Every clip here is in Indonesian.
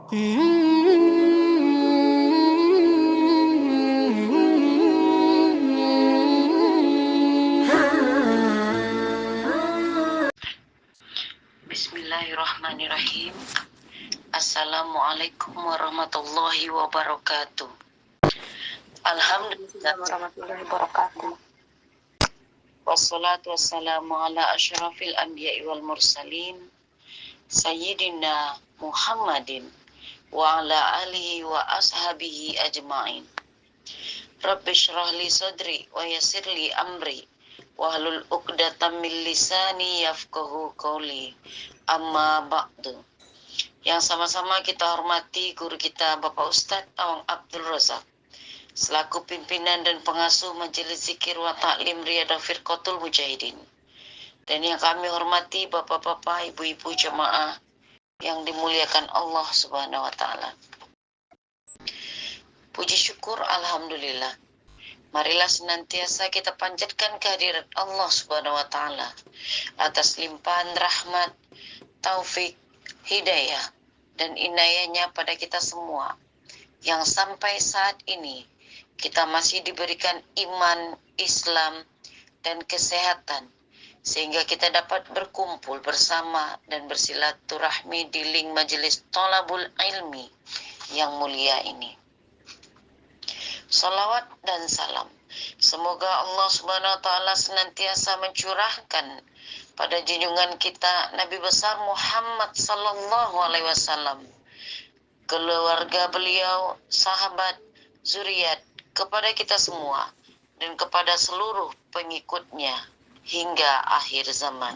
Bismillahirrahmanirrahim. Assalamualaikum warahmatullahi wabarakatuh. Alhamdulillah warahmatullahi wabarakatuh. Wassalatu wassalamu ala asyrafil anbiya'i wal mursalin Sayyidina Muhammadin wa ala alihi wa ashabihi ajma'in. Rabbi syrah li sadri wa yassir li amri wahlul uqdatam min lisani yafqahu qawli. Amma ba'du. Yang sama-sama kita hormati guru kita Bapak Ustadz Awang Abdul Razak selaku pimpinan dan pengasuh Majelis Zikir wa Ta'lim Riyadhah Firqatul Mujahidin, dan yang kami hormati bapak-bapak, ibu-ibu jemaah yang dimuliakan Allah Subhanahu wa taala. Puji syukur alhamdulillah. Marilah senantiasa kita panjatkan kehadirat Allah Subhanahu wa taala atas limpahan rahmat, taufik, hidayah, dan inayahnya pada kita semua, yang sampai saat ini kita masih diberikan iman, Islam, dan kesehatan, sehingga kita dapat berkumpul bersama dan bersilaturahmi di link majelis Thalabul Ilmi yang mulia ini. Salawat dan salam semoga Allah Subhanahu wa taala senantiasa mencurahkan pada junjungan kita Nabi besar Muhammad sallallahu alaihi wasallam, keluarga beliau, sahabat, zuriat, kepada kita semua dan kepada seluruh pengikutnya hingga akhir zaman.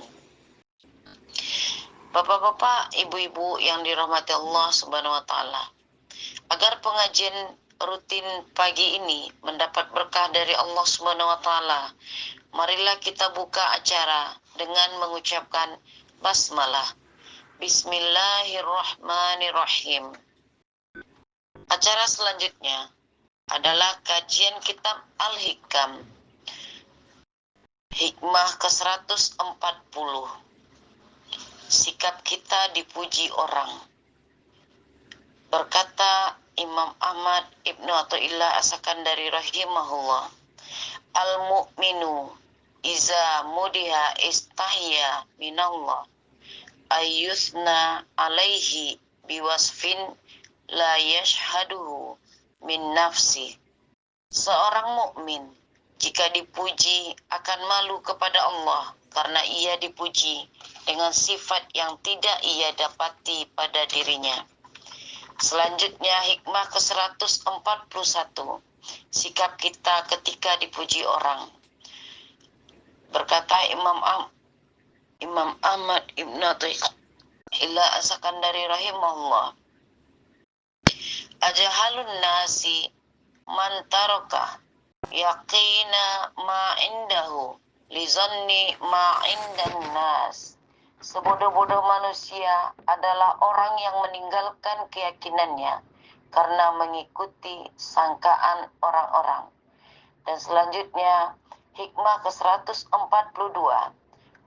Bapak-bapak, ibu-ibu yang dirahmati Allah Subhanahu wa taala, agar pengajian rutin pagi ini mendapat berkah dari Allah Subhanahu wa taala, marilah kita buka acara dengan mengucapkan basmalah. Bismillahirrahmanirrahim. Acara selanjutnya adalah kajian kitab Al-Hikam, hikmah ke-140. Sikap kita dipuji orang. Berkata Imam Ahmad Ibnu Athaillah As-Sakandari rahimahullah, al-mu'minu iza mudiha istahya minallah ayyusna alaihi biwasfin la yashhaduhu min nafsi. Seorang mukmin jika dipuji akan malu kepada Allah karena ia dipuji dengan sifat yang tidak ia dapati pada dirinya. Selanjutnya hikmah ke-141, sikap kita ketika dipuji orang. Berkata Imam Ahmad Ibnu Athaillah As-Sakandari rahimahullah, ajahalun nasi man taraka yaqina ma indahu lizanni ma indan nas. Sebodoh-bodoh manusia adalah orang yang meninggalkan keyakinannya karena mengikuti sangkaan orang-orang. Dan selanjutnya hikmah ke-142,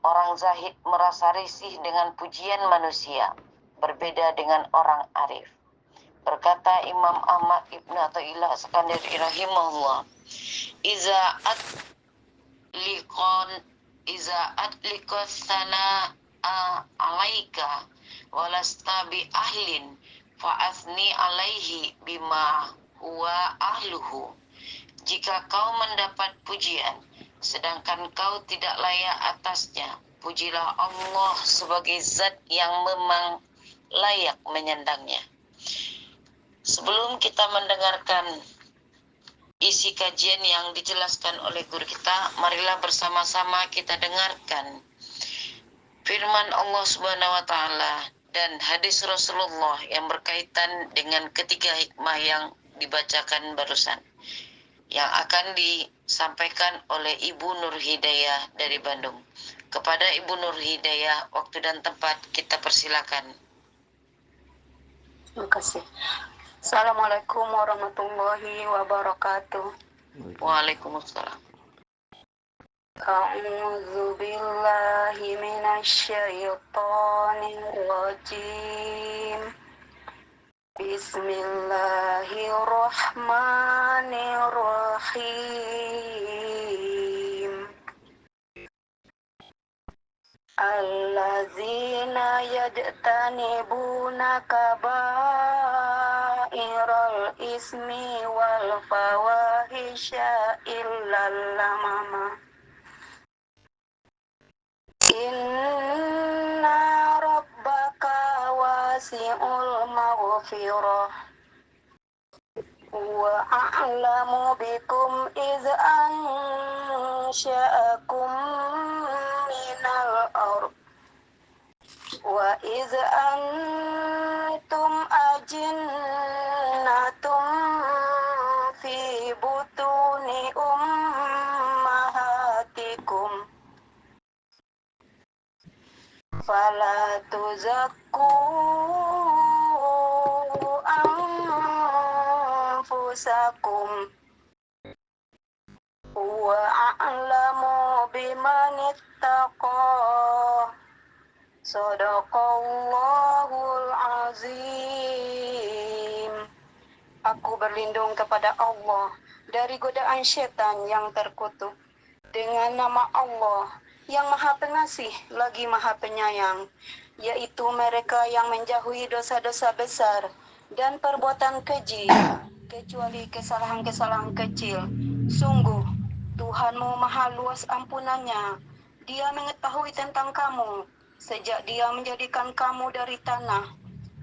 orang zahid merasa risih dengan pujian manusia, berbeda dengan orang arif. Berkata Imam Ahmad Ibnu Athaillah As-Sakandari rahimahullah, iza atliqas sana alaika walasta bi ahlin fa'athni alaihi bima huwa ahluhu. Jika kau mendapat pujian sedangkan kau tidak layak atasnya, pujilah Allah sebagai zat yang memang layak menyandangnya. Sebelum kita mendengarkan isi kajian yang dijelaskan oleh guru kita, marilah bersama-sama kita dengarkan firman Allah Subhanahu wa taala dan hadis Rasulullah yang berkaitan dengan ketiga hikmah yang dibacakan barusan, yang akan disampaikan oleh Ibu Nur Hidayah dari Bandung. Kepada Ibu Nur Hidayah, waktu dan tempat kita persilakan. Terima kasih. Assalamualaikum warahmatullahi wabarakatuh. Waalaikumsalam. A'udzu billahi minasy syaithanir rajim. Bismillahirrahmanirrahim. Allazina yajtanibuna kabairal ismi wal fawahisha illal lamama. Inna rabbaka wasi'ul maghfirah wa a'lamu bikum iz ansha'akum minal ard wa iz antum ajinnatun fi butuni ummahatikum fala tuzakku anfusakum wa a'lamu bimanittaqa. Sadaqallahul azim. Aku berlindung kepada Allah dari godaan setan yang terkutuk. Dengan nama Allah yang Maha Pengasih lagi Maha Penyayang, yaitu mereka yang menjauhi dosa-dosa besar dan perbuatan keji, kecuali kesalahan-kesalahan kecil. Sungguh, Tuhanmu Maha luas ampunannya. Dia mengetahui tentang kamu sejak Dia menjadikan kamu dari tanah.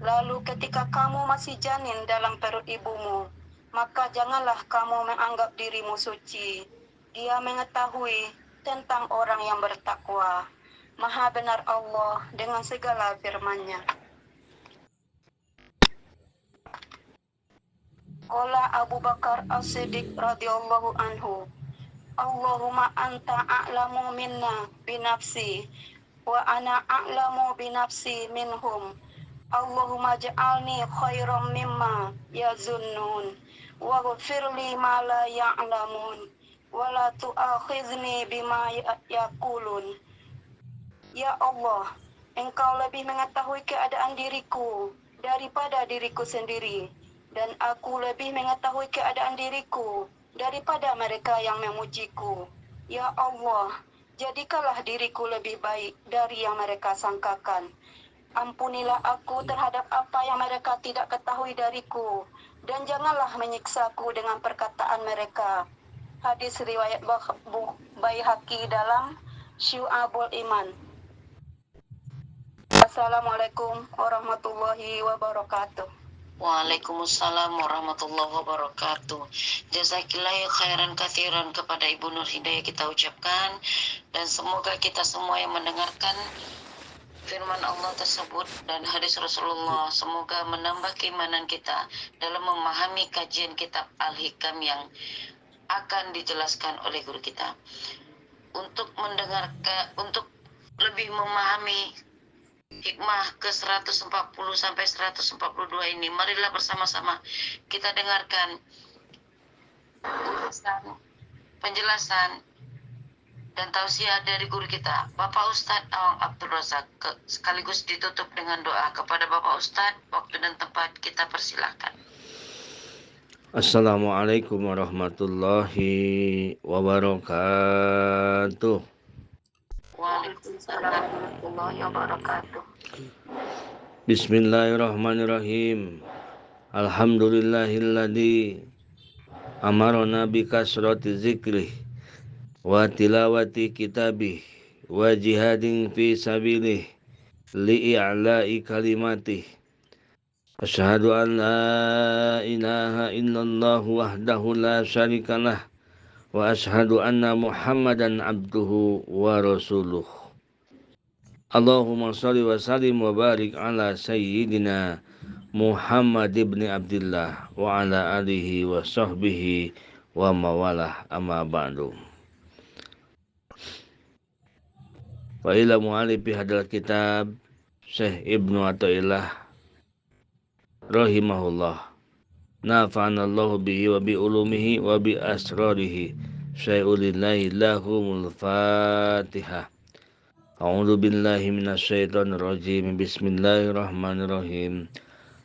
Lalu ketika kamu masih janin dalam perut ibumu, maka janganlah kamu menganggap dirimu suci. Dia mengetahui tentang orang yang bertakwa. Maha benar Allah dengan segala firman-Nya. Qala Abu Bakar As-Siddiq radhiyallahu anhu, Allahumma anta a'lamu minna binafsi wa ana a'lamu binafsi minhum. Allahumma ja'alni khairam mimma yazunnun waghfirli ma la ya'lamun wa la tu'akhizni bima yaqulun. Ya Allah, Engkau lebih mengetahui keadaan diriku daripada diriku sendiri, dan aku lebih mengetahui keadaan diriku daripada mereka yang memujiku. Ya Allah, jadikanlah diriku lebih baik dari yang mereka sangkakan. Ampunilah aku terhadap apa yang mereka tidak ketahui dariku, dan janganlah menyiksaku dengan perkataan mereka. Hadis riwayat Baihaqi dalam Syu'abul Iman. Assalamualaikum warahmatullahi wabarakatuh. Waalaikumsalam warahmatullahi wabarakatuh. Jazakillahu khairan katsiran kepada Ibu Nur Hidayah kita ucapkan, dan semoga kita semua yang mendengarkan firman Allah tersebut dan hadis Rasulullah semoga menambah keimanan kita dalam memahami kajian kitab Al-Hikam yang akan dijelaskan oleh guru kita. Untuk untuk lebih memahami hikmah ke 140 sampai 142 ini, marilah bersama-sama kita dengarkan penjelasan dan tausiah dari guru kita, Bapak Ustadz Awang Abdul Razak, sekaligus ditutup dengan doa. Kepada Bapak Ustadz, waktu dan tempat kita persilahkan. Assalamualaikum warahmatullahi wabarakatuh. Waalaikumsalam warahmatullahi wabarakatuh. Bismillahirrahmanirrahim. Alhamdulillahilladzi amarona bikasrati zikrih wa tilawati kitabih wa jihadin fi sabilih li'i'la'i kalimatih. Asyhadu an la ilaha illallah wahdahu la syarikalah wa asyhadu anna Muhammadan abduhu wa rasuluh. Allahumma shalli wa sallim wa barik ala sayyidina Muhammad ibn Abdullah wa ala alihi wa sahbihi wa mawalah, amma ba'du. Wa ila mu'alifi hadal kitab Syekh Ibnu Athaillah rahimahullah, nafa'anallahu bihi wa bi ulumihi wa bi asrarihi. Syai'ulillahi lahumul fatihah. A'udzu billahi minasyaitonir rajim. Bismillahirrahmanirrahim.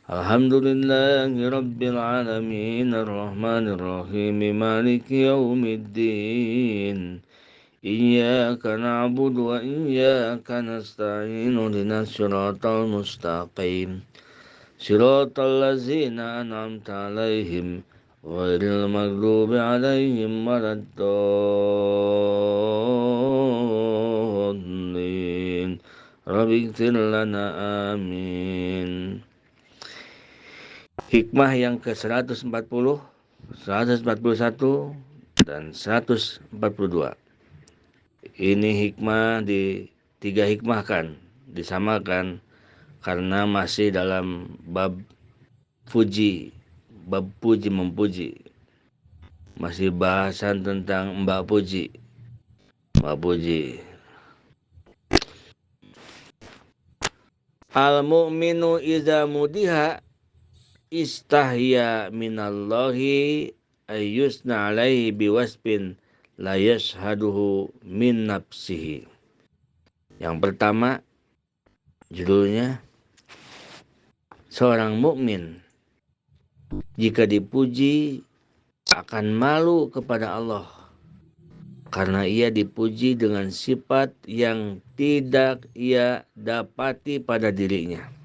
Alhamdulillahi Rabbil Alamin Ar-Rahmanir Rahim Maliki Yawmiddin Iyyaka na'budu wa iyyaka nasta'in Ihdinas siratal mustaqim Siratal ladzina an'amta 'alaihim ghairil maghdubi 'alaihim waladdallin. Rabbi ighfir lana amin. Hikmah yang ke-140, 141 dan 142. Ini hikmah tiga hikmah kan disamakan karena masih dalam bab puji memuji. Masih bahasan tentang Mbak Puji. Al-mu'minu idza mudiha istahya minallahi ayyusna alaihi biwasbin la yashhaduhu min nafsihi. Yang pertama judulnya, seorang mukmin jika dipuji akan malu kepada Allah karena ia dipuji dengan sifat yang tidak ia dapati pada dirinya.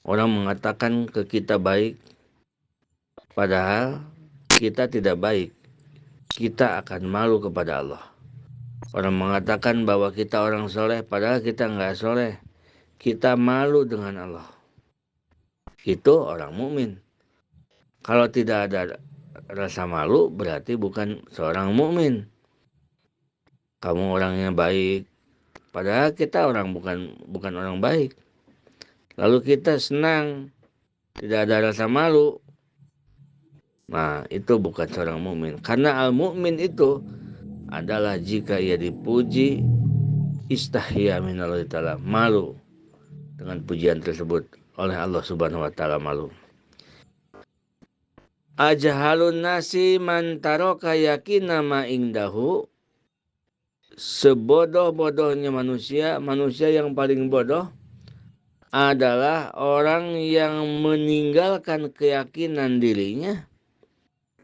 Orang mengatakan ke kita baik, padahal kita tidak baik. Kita akan malu kepada Allah. Orang mengatakan bahwa kita orang soleh, padahal kita nggak soleh. Kita malu dengan Allah. Itu orang mukmin. Kalau tidak ada rasa malu, berarti bukan seorang mukmin. Kamu orangnya baik, padahal kita bukan orang baik. Lalu kita senang, tidak ada rasa malu. Nah, itu bukan seorang mukmin. Karena al-mukmin itu adalah jika ia dipuji, istahya minallahi ta'ala, malu dengan pujian tersebut oleh Allah Subhanahu wa taala, malu. Ajhalun nasi man taraka yakina ma indahu. Sebodoh-bodohnya manusia yang paling bodoh adalah orang yang meninggalkan keyakinan dirinya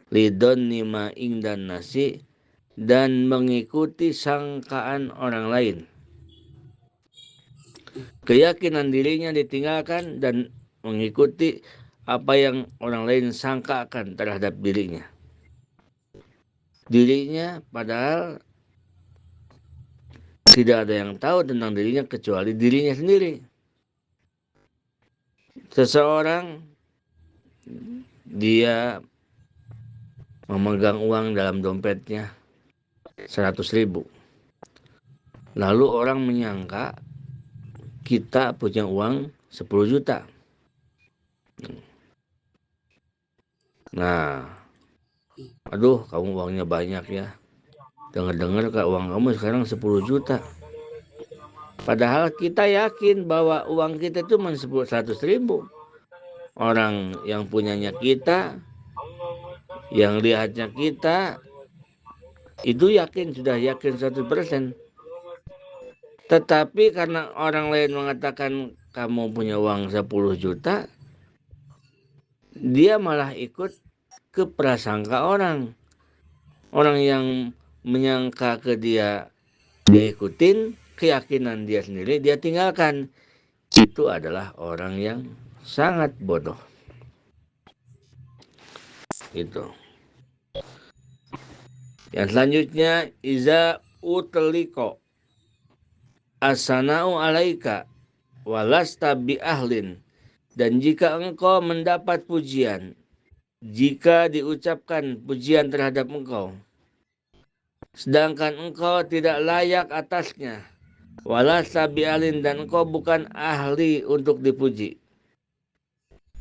lidonni ma ingdan nasi dan mengikuti sangkaan orang lain. Keyakinan dirinya ditinggalkan dan mengikuti apa yang orang lain sangkakan terhadap dirinya. Dirinya padahal tidak ada yang tahu tentang dirinya kecuali dirinya sendiri. Seseorang dia memegang uang dalam dompetnya 100.000. Lalu orang menyangka kita punya uang 10 juta. Nah, aduh kamu uangnya banyak ya. Dengar-dengar uang kamu sekarang 10 juta. Padahal kita yakin bahwa uang kita cuma 100.000. Orang yang punyanya kita, yang lihatnya kita, itu sudah yakin 100%. Tetapi karena orang lain mengatakan kamu punya uang 10 juta, dia malah ikut ke prasangka orang. Orang yang menyangka ke dia ikutin, keyakinan dia sendiri dia tinggalkan. Itu adalah orang yang sangat bodoh. Itu. Yang selanjutnya, iza utliko asana'u alaika walasta bi ahlin. Dan jika engkau mendapat pujian, jika diucapkan pujian terhadap engkau, sedangkan engkau tidak layak atasnya, walasta bi ahlin, dan engkau bukan ahli untuk dipuji,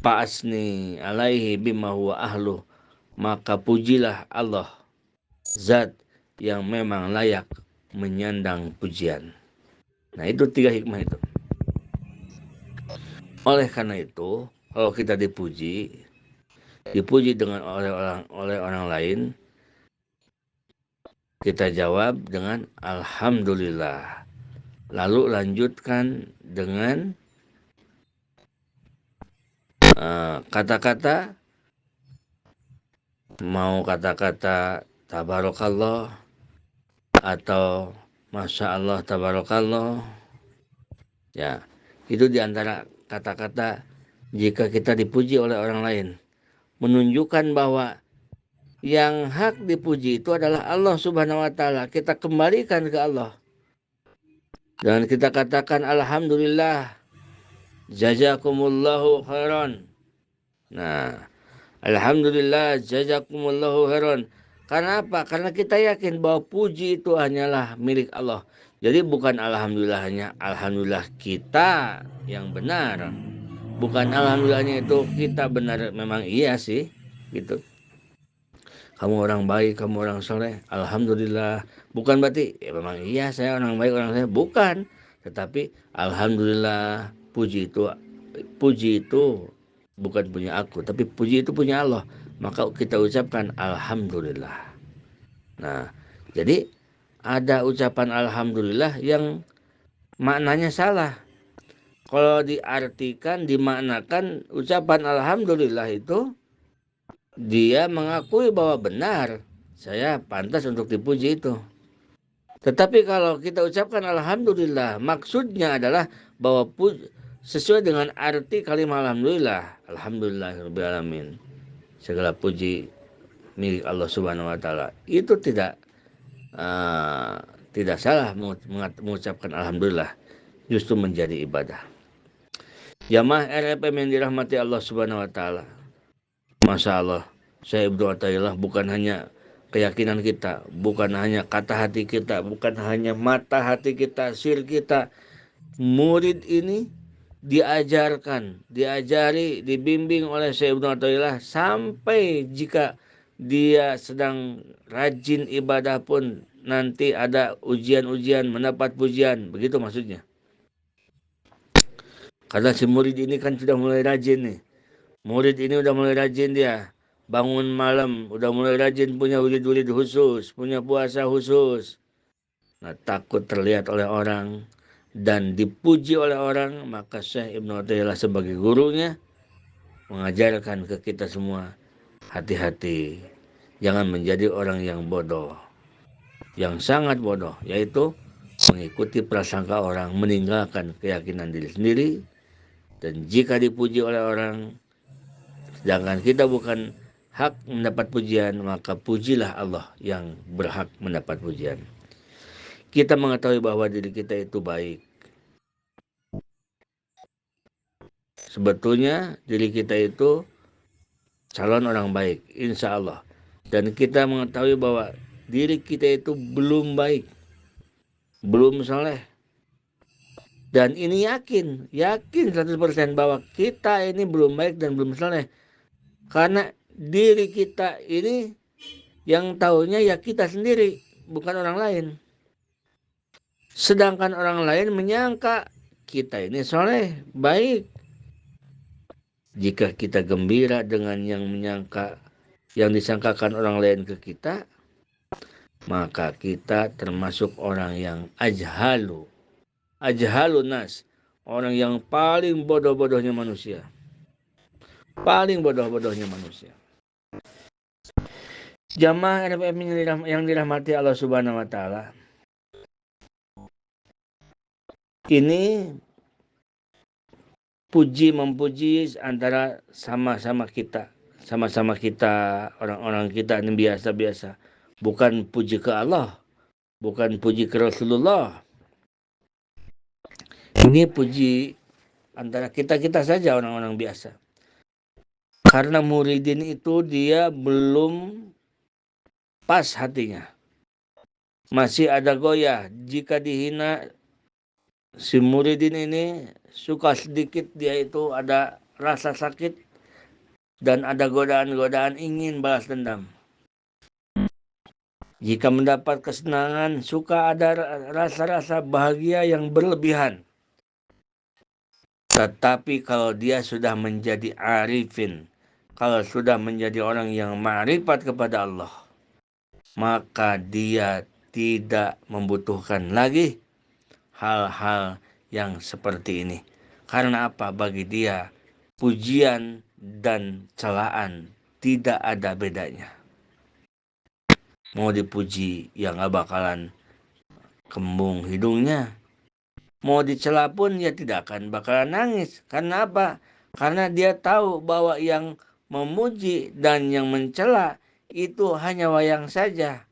fa'asni alaihi bima huwa ahlu, maka pujilah Allah, zat yang memang layak menyandang pujian. Nah, itu 3 hikmah itu. Oleh karena itu, kalau kita dipuji dengan oleh orang lain, kita jawab dengan alhamdulillah. Lalu lanjutkan dengan kata-kata, mau kata-kata tabarakallah atau masya Allah tabarakallah, ya itu diantara kata-kata jika kita dipuji oleh orang lain, menunjukkan bahwa yang hak dipuji itu adalah Allah Subhanahu wa Ta'ala. Kita kembalikan ke Allah dan kita katakan alhamdulillah, jazakumullahu khairan. Nah, alhamdulillah, jazakumullahu khairan. Karena apa? Karena kita yakin bahwa puji itu hanyalah milik Allah. Jadi bukan alhamdulillah kita yang benar. Bukan alhamdulillahnya itu kita benar, memang iya sih gitu. Kamu orang baik, kamu orang soleh, alhamdulillah. Bukan berarti ya memang iya saya orang baik, orang soleh, bukan. Tetapi alhamdulillah, puji itu bukan punya aku, tapi puji itu punya Allah. Maka kita ucapkan alhamdulillah. Nah, jadi ada ucapan alhamdulillah yang maknanya salah. Kalau diartikan, dimaknakan ucapan alhamdulillah itu dia mengakui bahwa benar saya pantas untuk dipuji itu. Tetapi kalau kita ucapkan alhamdulillah, maksudnya adalah bahwa sesuai dengan arti kalimat alhamdulillah, alhamdulillahirabbil alamin, segala puji milik Allah Subhanahu wa Ta'ala. Itu tidak salah mengucapkan alhamdulillah, justru menjadi ibadah. Jamaah RFM yang dirahmati Allah Subhanahu wa Ta'ala, Masya Allah, saya Ibnu Athaillah, bukan hanya keyakinan kita, bukan hanya kata hati kita, bukan hanya mata hati kita, sir kita. Murid ini diajari, dibimbing oleh Syekh Ibnu Athaillah sampai jika dia sedang rajin ibadah pun nanti ada ujian-ujian, mendapat pujian, begitu maksudnya. Karena si murid ini kan sudah mulai rajin nih. Murid ini udah mulai rajin dia. Bangun malam, udah mulai rajin, punya wirid-wirid khusus, punya puasa khusus. Nah, takut terlihat oleh orang dan dipuji oleh orang, maka Syekh Ibnu Athaillah sebagai gurunya mengajarkan ke kita semua, hati-hati. Jangan menjadi orang yang bodoh. Yang sangat bodoh, yaitu mengikuti prasangka orang, meninggalkan keyakinan diri sendiri. Dan jika dipuji oleh orang, sedangkan kita bukan hak mendapat pujian, maka pujilah Allah yang berhak mendapat pujian. Kita mengetahui bahwa diri kita itu baik. Sebetulnya diri kita itu calon orang baik, insya Allah. Dan kita mengetahui bahwa diri kita itu belum baik, belum soleh. Dan ini yakin 100% bahwa kita ini belum baik dan belum soleh. Karena diri kita ini yang tahunya ya kita sendiri, bukan orang lain. Sedangkan orang lain menyangka kita ini soleh, baik. Jika kita gembira dengan yang disangkakan orang lain ke kita, maka kita termasuk orang yang ajhalun nas, orang yang paling bodoh-bodohnya manusia. Paling bodoh-bodohnya manusia. Jamaah RFM yang dirahmati Allah Subhanahu wa Ta'ala, ini puji-memuji antara sama-sama kita orang-orang kita ini biasa-biasa. Bukan puji ke Allah, bukan puji ke Rasulullah. Ini puji antara kita saja, orang-orang biasa. Karena muridin itu dia belum pas hatinya, masih ada goyah. Jika dihina, si muridin ini suka sedikit dia itu ada rasa sakit dan ada godaan-godaan ingin balas dendam. Jika mendapat kesenangan, suka ada rasa-rasa bahagia yang berlebihan. Tetapi kalau dia sudah menjadi arifin, kalau sudah menjadi orang yang ma'rifat kepada Allah, maka dia tidak membutuhkan lagi hal-hal yang seperti ini. Karena apa? Bagi dia, pujian dan celaan tidak ada bedanya. Mau dipuji ya nggak bakalan kembung hidungnya. Mau dicela pun ya tidak akan bakalan nangis. Karena apa? Karena dia tahu bahwa yang memuji dan yang mencela itu hanya wayang saja.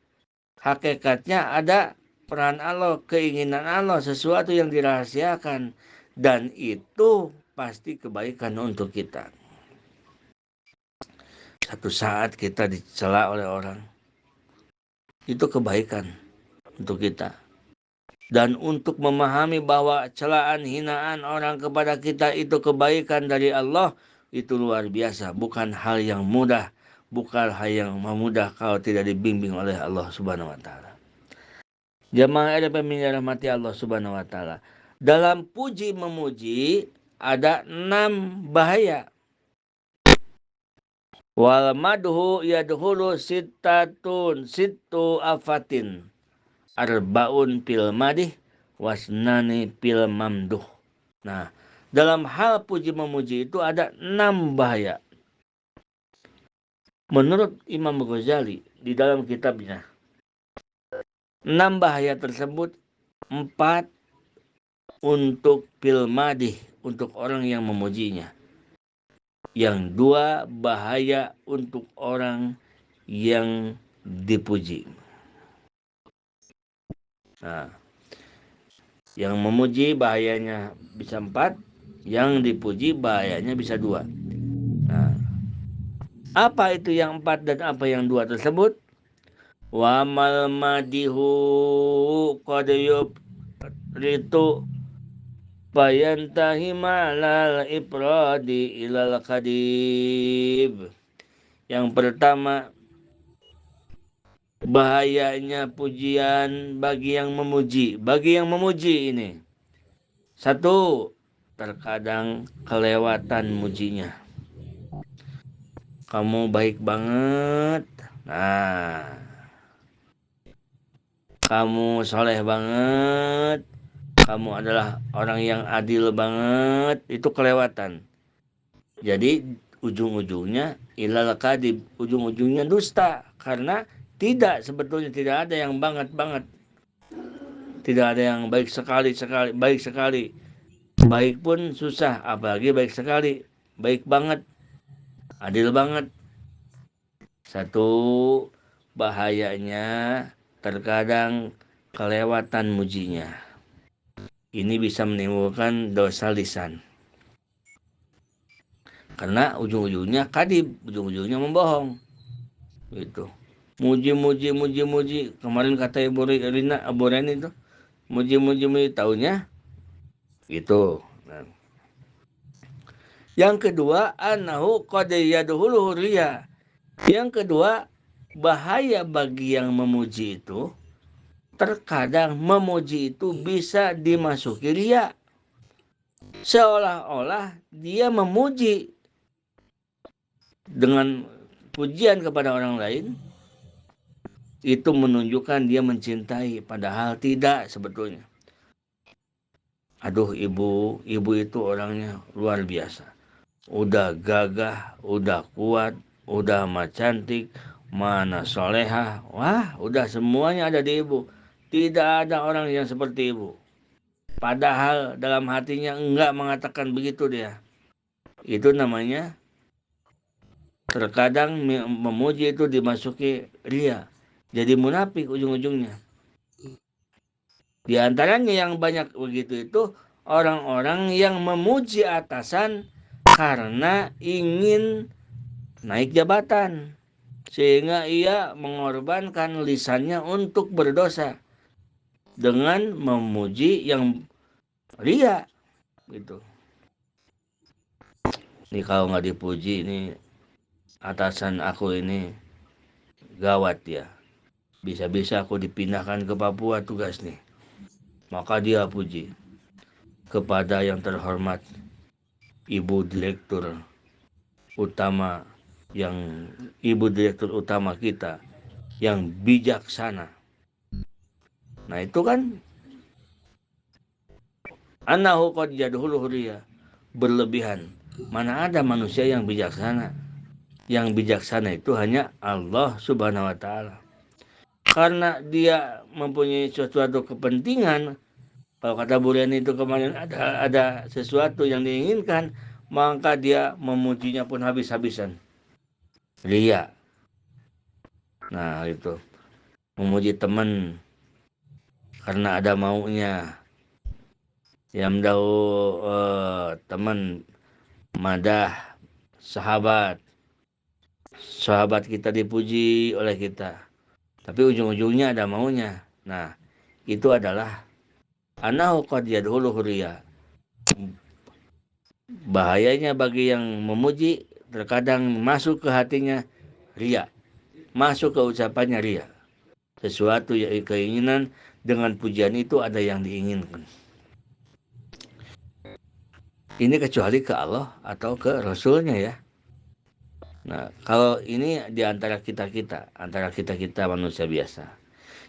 Hakikatnya ada peran Allah, keinginan Allah, sesuatu yang dirahasiakan. Dan itu pasti kebaikan untuk kita. Satu saat kita dicela oleh orang, itu kebaikan untuk kita. Dan untuk memahami bahwa celaan hinaan orang kepada kita itu kebaikan dari Allah, itu luar biasa. Bukan hal yang mudah. Bukan hal yang mudah kalau tidak dibimbing oleh Allah Subhanahu wa Ta'ala. Jamaah RPM yang dirahmati Allah Subhanahu wa Ta'ala. Dalam puji memuji ada 6 bahaya. Wal madhu yadhulu sittu afatin. Arbaun fil madih wasnani fil mamduh. Nah, dalam hal puji memuji itu ada 6 bahaya. Menurut Imam Ghazali di dalam kitabnya, 6 bahaya tersebut, 4 untuk fil madih, untuk orang yang memujinya. Yang 2 bahaya untuk orang yang dipuji. Nah, yang memuji bahayanya bisa 4, yang dipuji bahayanya bisa 2. Nah, apa itu yang 4 dan apa yang 2 tersebut? Wa mal madihu qad yubritu fayantahi malal ifradi ilal kadib. Yang pertama, bahayanya pujian bagi yang memuji. Bagi yang memuji ini, 1, terkadang kelewatan mujinya. Kamu baik banget. Nah, kamu soleh banget. Kamu adalah orang yang adil banget. Itu kelewatan. Jadi ujung-ujungnya ilal kadib, ujung-ujungnya dusta. Karena sebetulnya tidak ada yang banget-banget. Tidak ada yang baik sekali, baik sekali. Baik pun susah, apalagi baik sekali. Baik banget, adil banget. 1, bahayanya terkadang kelewatan mujinya. Ini bisa menimbulkan dosa lisan. Karena ujung-ujungnya kadib, ujung-ujungnya membohong. Gitu. Muji. Kemarin kata Ibu Rina, Ibu Reni itu, muji, taunya gitu. Nah. Yang kedua, annahu qad yadhulu riya. Yang kedua, bahaya bagi yang memuji itu, terkadang memuji itu bisa dimasuki riya. Seolah-olah dia memuji dengan pujian kepada orang lain, itu menunjukkan dia mencintai, padahal tidak sebetulnya. Aduh, ibu itu orangnya luar biasa. Udah gagah, udah kuat, udah mah cantik, mana solehah. Wah, udah semuanya ada di ibu. Tidak ada orang yang seperti ibu. Padahal dalam hatinya enggak mengatakan begitu dia. Itu namanya terkadang memuji itu dimasuki ria. Jadi munafik ujung-ujungnya. Di antaranya yang banyak begitu itu orang-orang yang memuji atasan karena ingin naik jabatan. Sehingga ia mengorbankan lisannya untuk berdosa dengan memuji yang ria gitu. Ini kalau nggak dipuji, ini atasan aku ini gawat ya. Bisa-bisa aku dipindahkan ke Papua tugas nih. Maka dia puji kepada yang terhormat Ibu Direktur Utama, Ibu Direktur Utama kita yang bijaksana. Nah itu kan annahu qad yadhulu riya, berlebihan. Mana ada manusia yang bijaksana? Yang bijaksana itu hanya Allah Subhanahu wa Ta'ala. Karena dia mempunyai suatu kepentingan. Kalau kata Burian itu kemarin ada sesuatu yang diinginkan, maka dia memujinya pun habis-habisan. Ria. Nah itu, memuji teman karena ada maunya. Yang tahu teman madah sahabat kita dipuji oleh kita, tapi ujung-ujungnya ada maunya. Nah itu adalah anahu qad yadkhulu riya. Bahayanya bagi yang memuji, terkadang masuk ke hatinya ria, masuk ke ucapannya ria. Sesuatu yang keinginan dengan pujian itu ada yang diinginkan. Ini kecuali ke Allah atau ke Rasulnya ya. Nah, kalau ini di antara kita manusia biasa.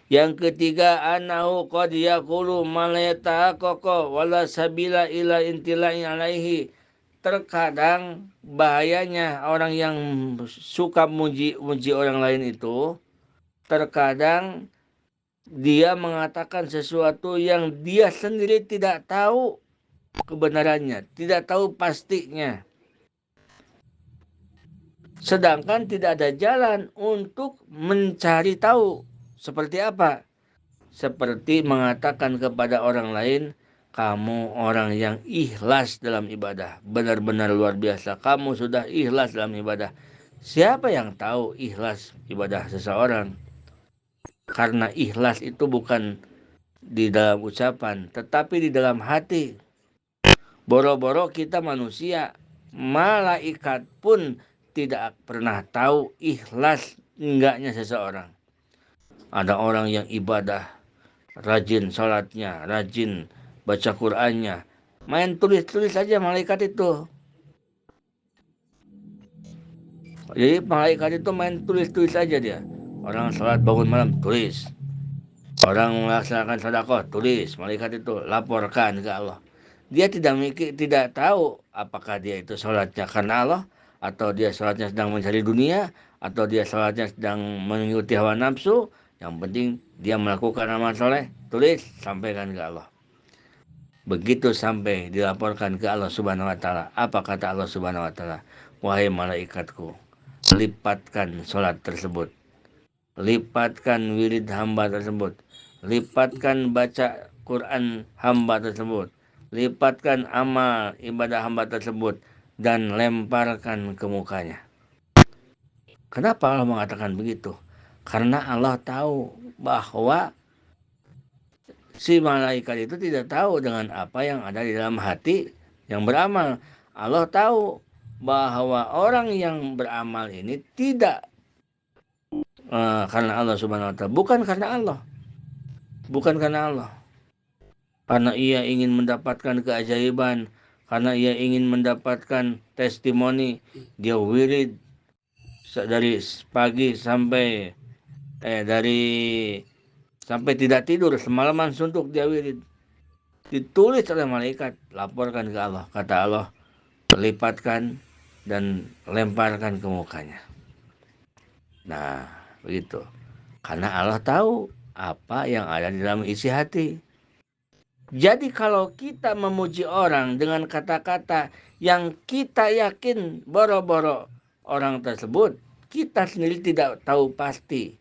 Yang ketiga, anahu qad yaqulu ma la yatahaqqaqu wala sabila ila intila'i alaihi. Terkadang bahayanya orang yang suka muji orang lain itu, terkadang dia mengatakan sesuatu yang dia sendiri tidak tahu kebenarannya, tidak tahu pastinya. Sedangkan tidak ada jalan untuk mencari tahu seperti apa. Seperti mengatakan kepada orang lain, kamu orang yang ikhlas dalam ibadah. Benar-benar luar biasa. Kamu sudah ikhlas dalam ibadah. Siapa yang tahu ikhlas ibadah seseorang? Karena ikhlas itu bukan di dalam ucapan, tetapi di dalam hati. Boro-boro kita manusia, malaikat pun tidak pernah tahu ikhlas enggaknya seseorang. Ada orang yang ibadah, rajin sholatnya, rajin baca Qur'annya, main tulis-tulis saja malaikat itu. Jadi malaikat itu main tulis-tulis saja dia. Orang sholat bangun malam, tulis. Orang melaksanakan sedekah, tulis. Malaikat itu laporkan ke Allah. Dia tidak tahu apakah dia itu sholatnya karena Allah, atau dia sholatnya sedang mencari dunia, atau dia sholatnya sedang mengikuti hawa nafsu. Yang penting dia melakukan amal soleh, tulis, sampaikan ke Allah. Begitu sampai dilaporkan ke Allah Subhanahu wa Ta'ala, apa kata Allah Subhanahu wa Ta'ala? Wahai malaikatku, lipatkan sholat tersebut, lipatkan wirid hamba tersebut, lipatkan baca Quran hamba tersebut, lipatkan amal ibadah hamba tersebut, dan lemparkan ke mukanya. Kenapa Allah mengatakan begitu? Karena Allah tahu bahwa si malaikat itu tidak tahu dengan apa yang ada di dalam hati yang beramal. Allah tahu bahwa orang yang beramal ini tidak karena Allah Subhanahu wa Ta'ala, bukan karena Allah. Karena ia ingin mendapatkan keajaiban, karena ia ingin mendapatkan testimoni, dia wirid dari pagi sampai sampai tidak tidur, semalaman suntuk dia wirid. Ditulis oleh malaikat, laporkan ke Allah. Kata Allah, lipatkan dan lemparkan ke mukanya. Nah, begitu. Karena Allah tahu apa yang ada di dalam isi hati. Jadi kalau kita memuji orang dengan kata-kata yang kita yakin boro-boro orang tersebut, kita sendiri tidak tahu pasti.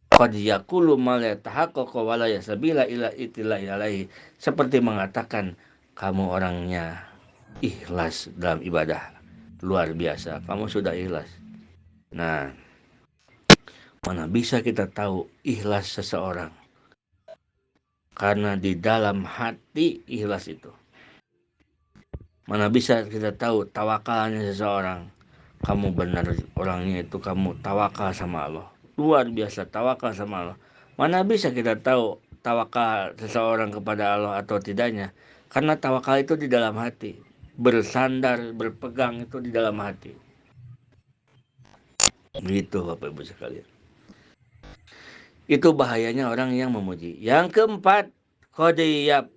Qad yaqulu ma la yatahaqqaqu wa la yasbila ila itillahi alaihi. Seperti mengatakan kamu orangnya ikhlas dalam ibadah. Luar biasa, kamu sudah ikhlas. Nah, mana bisa kita tahu ikhlas seseorang? Karena di dalam hati ikhlas itu. Mana bisa kita tahu tawakalnya seseorang? Kamu benar orangnya itu, kamu tawakal sama Allah. Luar biasa tawakal sama Allah. Mana bisa kita tahu tawakal seseorang kepada Allah atau tidaknya? Karena tawakal itu di dalam hati. Bersandar, berpegang itu di dalam hati. Gitu Bapak Ibu sekalian. Itu bahayanya orang yang memuji. Yang keempat, qadiyab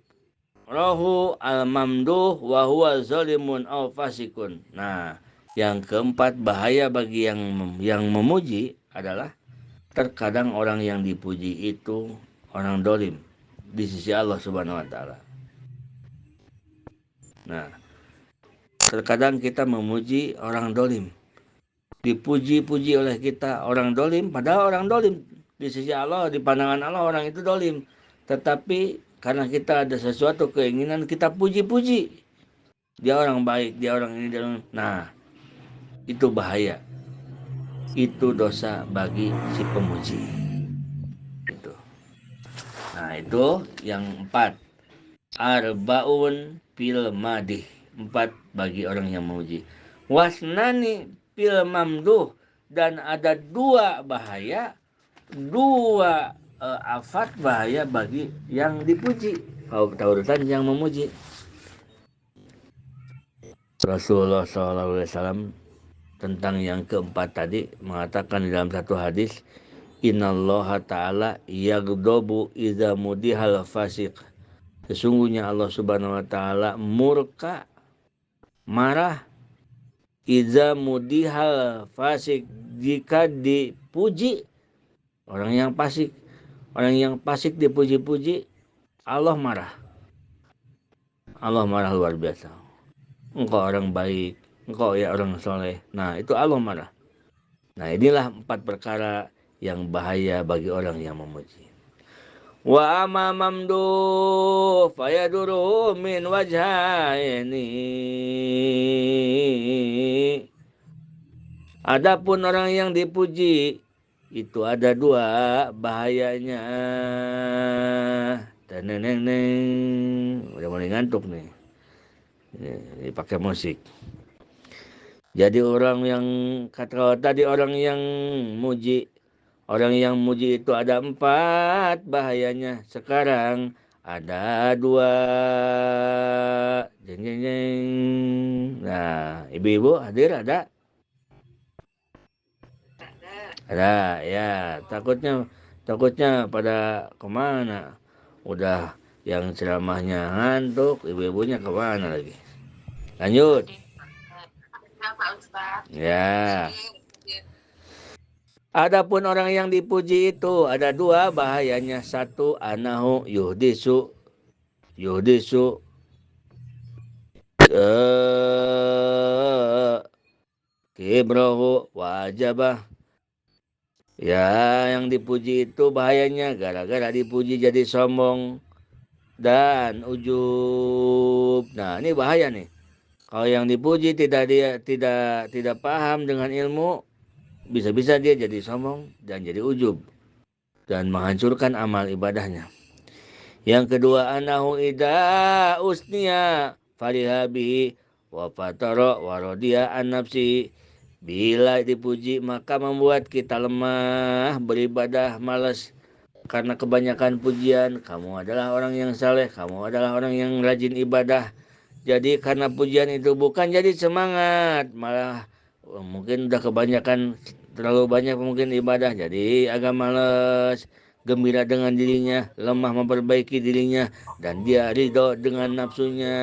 yu'rahu al-mamduh wa huwa zalimun aw fasikun. Nah, yang keempat bahaya bagi yang memuji adalah terkadang orang yang dipuji itu orang dolim di sisi Allah Subhanahu wa taala. Nah, terkadang kita memuji orang dolim, dipuji-puji oleh kita orang dolim, padahal orang dolim di sisi Allah, di pandangan Allah orang itu dolim. Tetapi karena kita ada sesuatu keinginan, kita puji-puji. Dia orang baik, dia orang ini, dia orang... Nah, itu bahaya. Itu dosa bagi si pemuji. Itu. Nah, itu yang 4. Arbaun fil madih. 4 bagi orang yang memuji. Wasnani fil mamduh. Dan ada 2 bahaya, 2 afat bahaya bagi yang dipuji. Urutan yang memuji. Rasulullah SAW tentang yang keempat tadi mengatakan di dalam satu hadis, Innallaha ta'ala yaghdabu idza mudihal fasik. Sesungguhnya Allah Subhanahu wa taala murka, marah, idza mudihal fasik, jika dipuji orang yang fasik. Orang yang fasik dipuji-puji, Allah marah. Allah marah luar biasa. Engkau orang baik, engkau ya orang soleh. Nah, itu Allah marah. Nah, inilah 4 perkara yang bahaya bagi orang yang memuji. Wa amma mamdu fayaduru min wajhaini. Adapun orang yang dipuji itu ada 2 bahayanya. Teneng, udah mulai ngantuk nih. Ini pakai musik. Jadi orang yang kata tadi orang yang muji, orang yang muji itu ada 4 bahayanya. Sekarang ada 2. Jeng jeng jeng. Nah, ibu-ibu hadir ada? Ada, ya. Takutnya pada kemana? Udah yang ceramahnya ngantuk, ibu-ibunya kemana lagi? Lanjut. Ya. Adapun orang yang dipuji itu ada 2 bahayanya. 1, anahu yuhdisu kibrahu wajabah. Ya, yang dipuji itu bahayanya gara-gara dipuji jadi sombong dan ujub. Nah, ini bahaya nih. Kalau yang dipuji tidak paham dengan ilmu, bisa-bisa dia jadi sombong dan jadi ujub dan menghancurkan amal ibadahnya. Yang kedua, anahu ida usniya farihabihi wa fatara wa radiya an nafsi. Bila dipuji maka membuat kita lemah, beribadah malas karena kebanyakan pujian. Kamu adalah orang yang saleh, kamu adalah orang yang rajin ibadah. Jadi karena pujian itu bukan jadi semangat, malah mungkin udah kebanyakan, terlalu banyak mungkin ibadah, jadi agak malas, gembira dengan dirinya, lemah memperbaiki dirinya, dan dia ridho dengan nafsunya.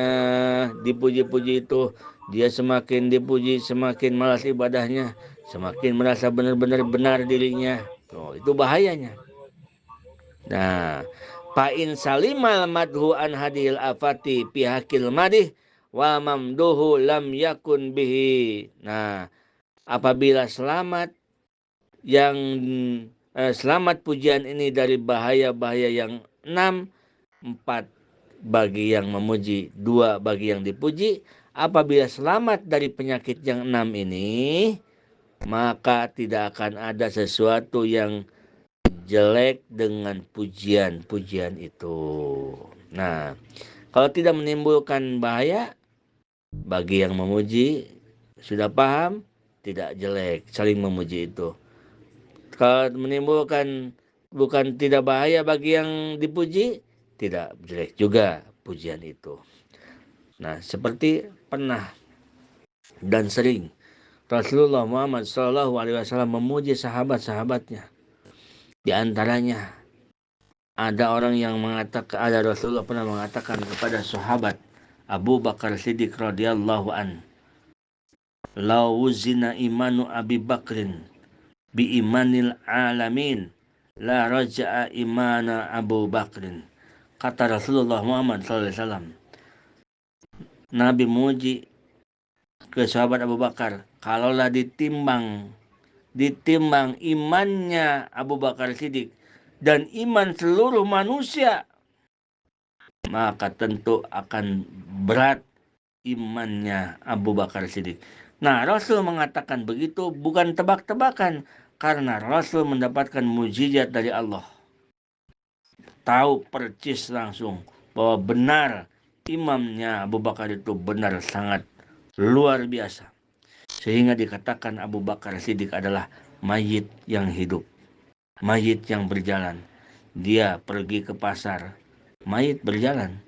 Dipuji-puji itu, dia semakin dipuji, semakin malas ibadahnya, semakin merasa benar-benar benar dirinya. Oh, itu bahayanya. Nah, fa'in salimal madhu an hadil afati pihakil madih wa mamduhu lam yakun bihi. Nah, apabila selamat pujian ini dari bahaya-bahaya yang 6, 4 bagi yang memuji, 2 bagi yang dipuji. Apabila selamat dari penyakit yang 6 ini, maka tidak akan ada sesuatu yang jelek dengan pujian-pujian itu. Nah, kalau tidak menimbulkan bahaya bagi yang memuji, sudah paham, tidak jelek saling memuji itu. Kalau menimbulkan bukan tidak bahaya bagi yang dipuji, tidak jelek juga pujian itu. Nah, seperti pernah dan sering Rasulullah Muhammad SAW memuji sahabat-sahabatnya. Di antaranya Ada orang yang mengatakan, ada Rasulullah pernah mengatakan kepada sahabat Abu Bakar Siddiq radhiyallahu an, "Lau wuzina imanu Abi Bakrin bi imanil alamin, la raja'a imana Abu Bakrin." Kata Rasulullah Muhammad SAW, Nabi muji ke sahabat Abu Bakar, kalaulah ditimbang imannya Abu Bakar Siddiq dan iman seluruh manusia, maka tentu akan berat imannya Abu Bakar Siddiq. Nah, Rasul mengatakan begitu bukan tebak-tebakan, karena Rasul mendapatkan mujizat dari Allah. Tahu percis langsung bahwa benar imamnya Abu Bakar itu benar sangat luar biasa. Sehingga dikatakan Abu Bakar Siddiq adalah mayit yang hidup, mayit yang berjalan. Dia pergi ke pasar, mayit berjalan.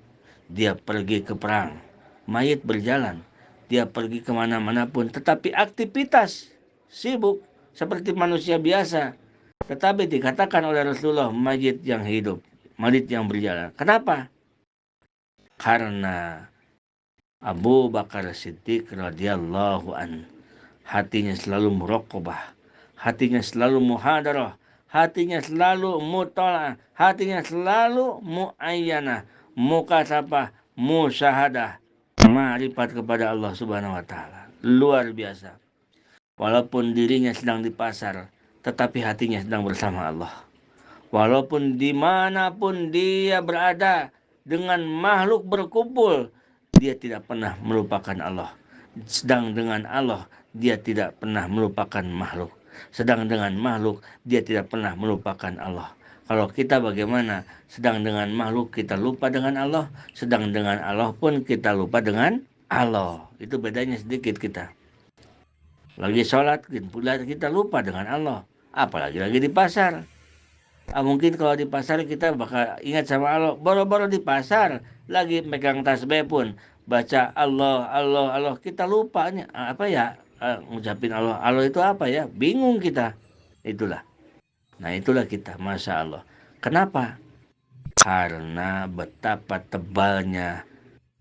Dia pergi ke perang, mayit berjalan. Dia pergi kemana-mana pun, tetapi aktivitas sibuk seperti manusia biasa. Tetapi dikatakan oleh Rasulullah mayit yang hidup, mayit yang berjalan. Kenapa? Karena Abu Bakar Siddiq radhiyallahu an, hatinya selalu muraqabah, hatinya selalu muhadarah, hatinya selalu mutola'ah, hatinya selalu muayyanah, mukasabah, musyahadah, ma'rifat kepada Allah Subhanahu wa taala. Luar biasa. Walaupun dirinya sedang di pasar, tetapi hatinya sedang bersama Allah. Walaupun dimanapun dia berada, dengan makhluk berkumpul, dia tidak pernah melupakan Allah. Sedang dengan Allah, dia tidak pernah melupakan makhluk. Sedang dengan makhluk, dia tidak pernah melupakan Allah. Kalau kita bagaimana? Sedang dengan makhluk kita lupa dengan Allah, sedang dengan Allah pun kita lupa dengan Allah. Itu bedanya sedikit kita. Lagi sholat, kita lupa dengan Allah. Apalagi lagi di pasar. Mungkin kalau di pasar kita bakal ingat sama Allah. Boro-boro di pasar, lagi megang tasbih pun, baca Allah, Allah, Allah. Kita lupa apa ya? Ngucapin Allah. Allah itu apa ya? Bingung kita. Itulah. Nah itulah kita, Masya Allah. Kenapa? Karena betapa tebalnya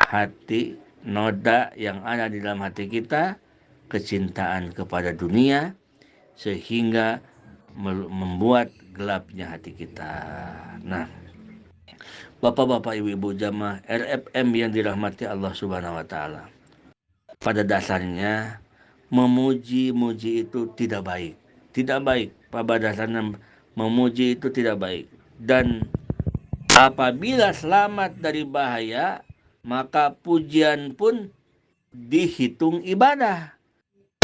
hati, noda yang ada di dalam hati kita, kecintaan kepada dunia, sehingga membuat gelapnya hati kita. Nah, Bapak-bapak, ibu-ibu jamaah RFM yang dirahmati Allah Subhanahu wa taala. Pada dasarnya memuji-muji itu tidak baik. Tidak baik. Pada dasarnya memuji itu tidak baik. Dan apabila selamat dari bahaya, maka pujian pun dihitung ibadah.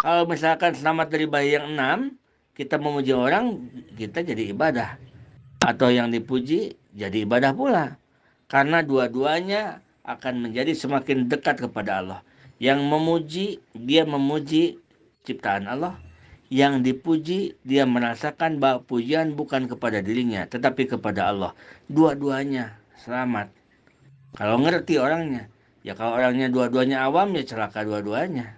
Kalau misalkan selamat dari bahaya yang 6, kita memuji orang, kita jadi ibadah. Atau yang dipuji jadi ibadah pula. Karena dua-duanya akan menjadi semakin dekat kepada Allah. Yang memuji, dia memuji ciptaan Allah. Yang dipuji, dia merasakan bahwa pujian bukan kepada dirinya, tetapi kepada Allah. Dua-duanya selamat. Kalau ngerti orangnya. Ya kalau orangnya dua-duanya awam, ya celaka dua-duanya.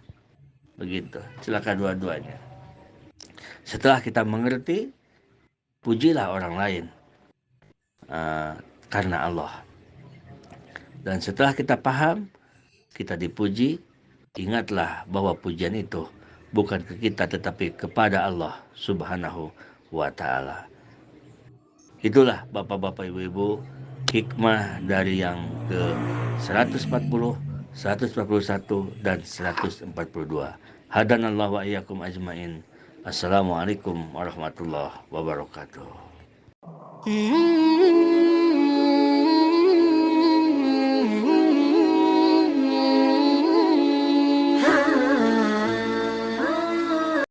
Begitu, celaka dua-duanya. Setelah kita mengerti, pujilah orang lain. Karena Allah. Dan setelah kita paham, kita dipuji, ingatlah bahwa pujian itu bukan ke kita tetapi kepada Allah Subhanahu wa taala. Itulah Bapak-bapak Ibu-ibu hikmah dari yang ke 140, 141 dan 142. Hadanallahu wa iyyakum ajmain. Assalamualaikum warahmatullahi wabarakatuh.